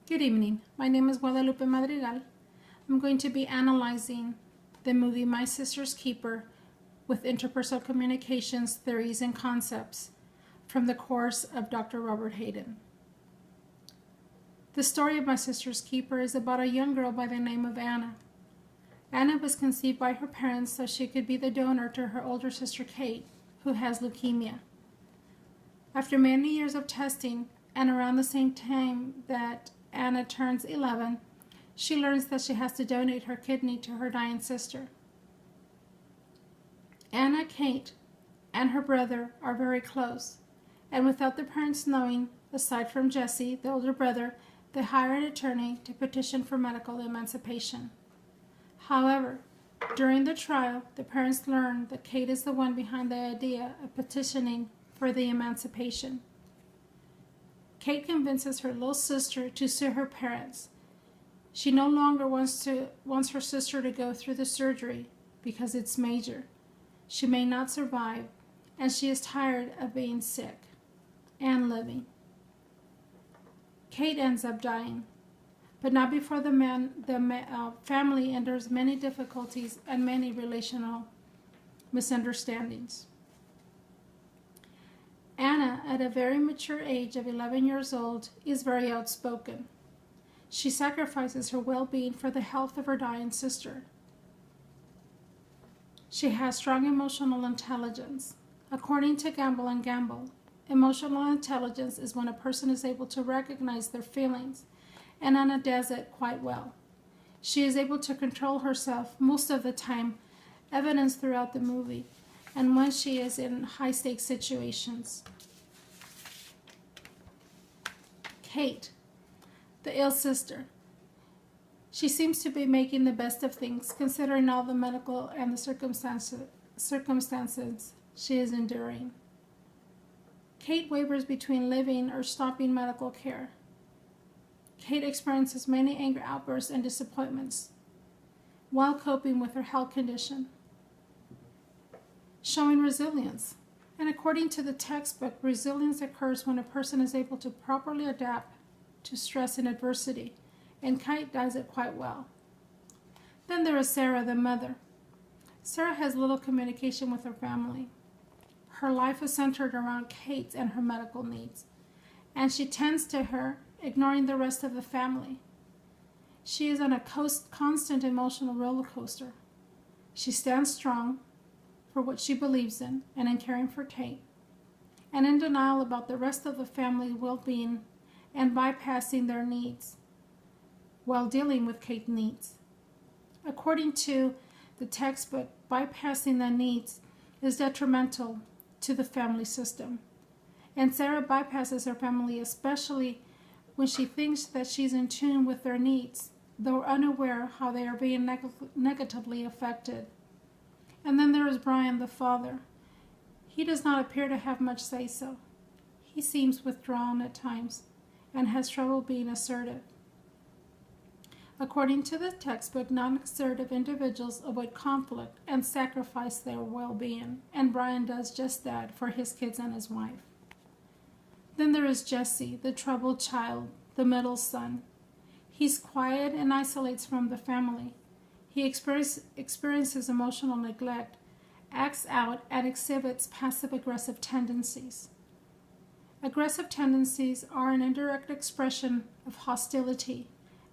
Good evening. My name is Guadalupe Madrigal. I'm going to be analyzing the movie My Sister's Keeper with interpersonal communications theories and concepts from the course of Dr. Robert Hayden. The story of My Sister's Keeper is about a young girl by the name of Anna. Anna was conceived by her parents so she could be the donor to her older sister Kate, who has leukemia. After many years of testing, and around the same time that Anna turns 11, she learns that she has to donate her kidney to her dying sister. Anna, Kate, and her brother are very close, and without the parents knowing, aside from Jesse, the older brother, they hire an attorney to petition for medical emancipation. However, during the trial, the parents learn that Kate is the one behind the idea of petitioning for the emancipation. Kate convinces her little sister to sue her parents. She no longer wants her sister to go through the surgery because it's major. She may not survive, and she is tired of being sick and living. Kate ends up dying, but not before the family endures many difficulties and many relational misunderstandings. Anna, at a very mature age of 11 years old, is very outspoken. She sacrifices her well-being for the health of her dying sister. She has strong emotional intelligence. According to Gamble and Gamble, emotional intelligence is when a person is able to recognize their feelings, and Anna does it quite well. She is able to control herself most of the time, evidenced throughout the movie, and when she is in high-stakes situations. Kate, the ill sister. She seems to be making the best of things, considering all the medical and the circumstances she is enduring. Kate wavers between living or stopping medical care. Kate experiences many anger outbursts and disappointments while coping with her health condition, showing resilience. And according to the textbook, resilience occurs when a person is able to properly adapt to stress and adversity, and Kate does it quite well. Then there is Sarah, the mother. Sarah has little communication with her family. Her life is centered around Kate and her medical needs, and she tends to her, ignoring the rest of the family. She is on a constant emotional roller coaster. She stands strong for what she believes in and in caring for Kate, and in denial about the rest of the family's well-being and bypassing their needs while dealing with Kate's needs. According to the textbook, bypassing the needs is detrimental to the family system, and Sarah bypasses her family, especially when she thinks that she's in tune with their needs, though unaware how they are being negatively affected. And then there is Brian, the father. He does not appear to have much say-so. He seems withdrawn at times and has trouble being assertive. According to the textbook, non-assertive individuals avoid conflict and sacrifice their well-being, and Brian does just that for his kids and his wife. Then there is Jesse, the troubled child, the middle son. He's quiet and isolates from the family. He experiences emotional neglect, acts out, and exhibits passive-aggressive tendencies. Aggressive tendencies are an indirect expression of hostility,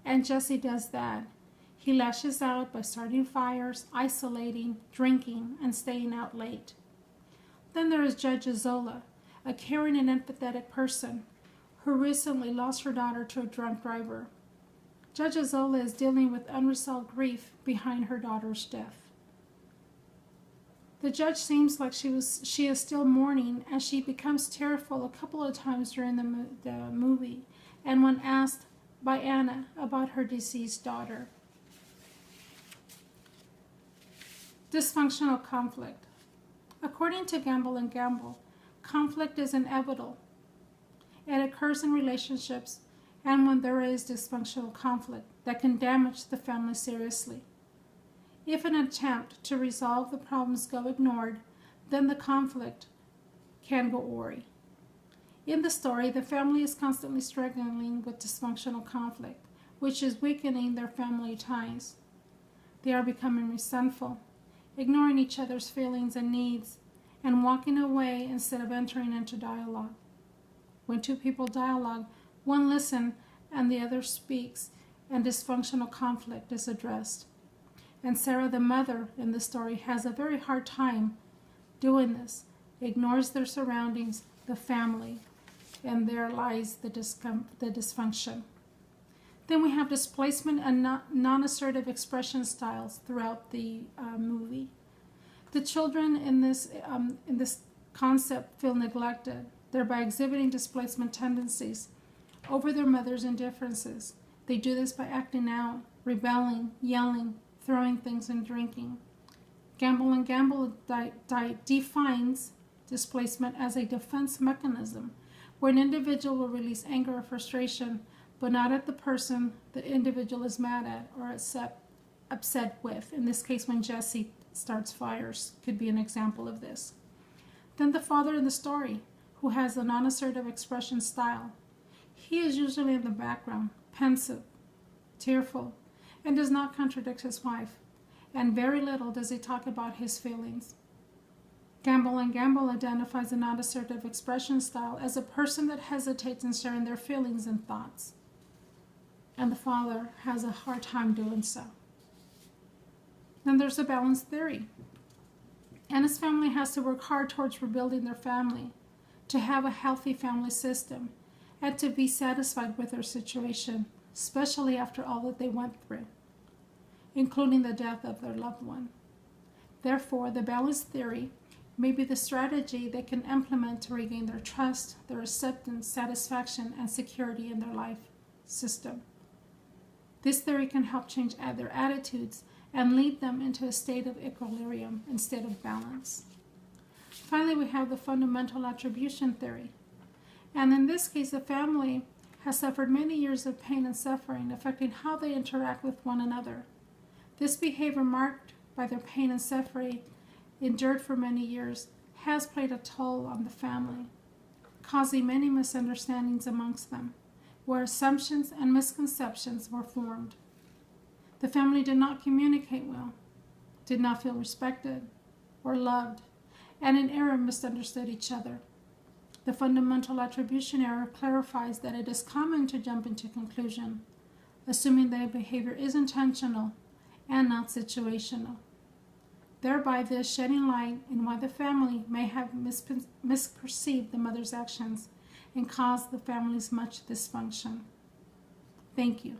and Jesse does that. He lashes out by starting fires, isolating, drinking, and staying out late. Then there is Judge Azola, a caring and empathetic person who recently lost her daughter to a drunk driver. Judge Azola is dealing with unresolved grief behind her daughter's death. The judge seems like she is still mourning, and she becomes tearful a couple of times during the movie, and when asked by Anna about her deceased daughter. Dysfunctional conflict. According to Gamble and Gamble, conflict is inevitable. It occurs in relationships and when there is dysfunctional conflict that can damage the family seriously. If an attempt to resolve the problems go ignored, then the conflict can go awry. In the story, the family is constantly struggling with dysfunctional conflict, which is weakening their family ties. They are becoming resentful, ignoring each other's feelings and needs, and walking away instead of entering into dialogue. When two people dialogue, one listens and the other speaks, and dysfunctional conflict is addressed. And Sarah, the mother in the story, has a very hard time doing this, ignores their surroundings, the family, and there lies the dysfunction. Then we have displacement and non-assertive expression styles throughout the movie. The children in this concept feel neglected, thereby exhibiting displacement tendencies over their mother's indifferences. They do this by acting out, rebelling, yelling, throwing things, and drinking. Gamble and Gamble defines displacement as a defense mechanism where an individual will release anger or frustration, but not at the person the individual is mad at or upset with. In this case, when Jesse starts fires, could be an example of this. Then the father in the story, who has a non-assertive expression style. He is usually in the background, pensive, tearful, and does not contradict his wife, and very little does he talk about his feelings. Gamble and Gamble identifies a non-assertive expression style as a person that hesitates in sharing their feelings and thoughts, and the father has a hard time doing so. Then there's a balance theory. Anna's family has to work hard towards rebuilding their family, to have a healthy family system, and to be satisfied with their situation, especially after all that they went through, including the death of their loved one. Therefore, the balance theory may be the strategy they can implement to regain their trust, their acceptance, satisfaction, and security in their life system. This theory can help change their attitudes and lead them into a state of equilibrium instead of balance. Finally, we have the fundamental attribution theory. And in this case, the family has suffered many years of pain and suffering, affecting how they interact with one another. This behavior, marked by their pain and suffering endured for many years, has played a toll on the family, causing many misunderstandings amongst them, where assumptions and misconceptions were formed. The family did not communicate well, did not feel respected or loved, and in error misunderstood each other. The fundamental attribution error clarifies that it is common to jump into conclusion, assuming that behavior is intentional and not situational. Thereby, this shedding light in why the family may have misperceived the mother's actions and caused the family's much dysfunction. Thank you.